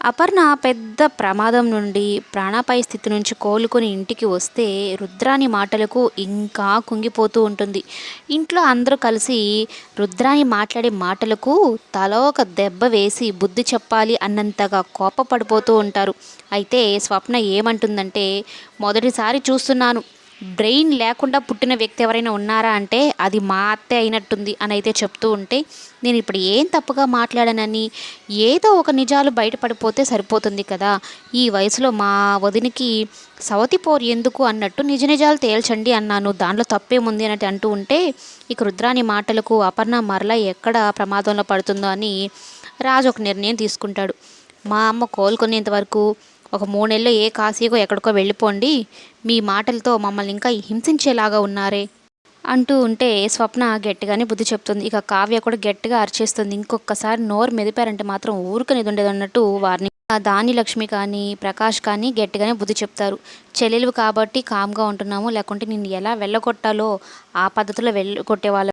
అపర్ణ పెద్ద ప్రమాదం నుండి ప్రాణాపాయ స్థితి నుంచి కోలుకొని ఇంటికి వస్తే రుద్రాని మాటలకు ఇంకా కుంగిపోతూ ఉంటుంది. ఇంట్లో అందరూ కలిసి రుద్రాని మాట్లాడే మాటలకు తల ఒక దెబ్బ వేసి బుద్ధి చెప్పాలి అన్నంతగా కోపపడిపోతూ ఉంటారు. అయితే స్వప్న ఏమంటుందంటే, మొదటిసారి చూస్తున్నాను, బ్రెయిన్ లేకుండా పుట్టిన వ్యక్తి ఎవరైనా ఉన్నారా అంటే అది మా అత్తే అయినట్టుంది అని అయితే చెప్తూ ఉంటే, నేను ఇప్పుడు ఏం తప్పుగా మాట్లాడానని, ఏదో ఒక నిజాలు బయటపడిపోతే సరిపోతుంది కదా, ఈ వయసులో మా వదినికి సవతి పోరు ఎందుకు అన్నట్టు నిజ నిజాలు తేల్చండి అన్నాను, దాంట్లో తప్పేముంది అని అంటూ ఉంటే, ఇక రుద్రాని మాటలకు అపర్ణ మరలా ఎక్కడ ప్రమాదంలో పడుతుందో అని రాజు ఒక నిర్ణయం తీసుకుంటాడు. మా అమ్మ కోలుకునేంత వరకు ఒక 3 నెలలు ఏ కాశీకో ఎక్కడికో వెళ్ళిపోండి, మీ మాటలతో మమ్మల్ని ఇంకా హింసించేలాగా ఉన్నారే అంటూ ఉంటే స్వప్న గట్టిగానే బుద్ధి చెప్తుంది. ఇక కావ్య కూడా గట్టిగా అరిచేస్తుంది. ఇంకొకసారి నోరు మెదిపారంటే మాత్రం ఊరుకనేది ఉండదు అన్నట్టు వారిని దాని లక్ష్మి కానీ ప్రకాష్ కానీ గట్టిగానే బుద్ధి చెప్తారు. చెల్లెలు కాబట్టి కామ్గా ఉంటున్నాము, లేకుంటే నిన్ను ఎలా వెళ్ళగొట్టాలో ఆ పద్ధతిలో వెళ్ళగొట్టేవాళ్ళం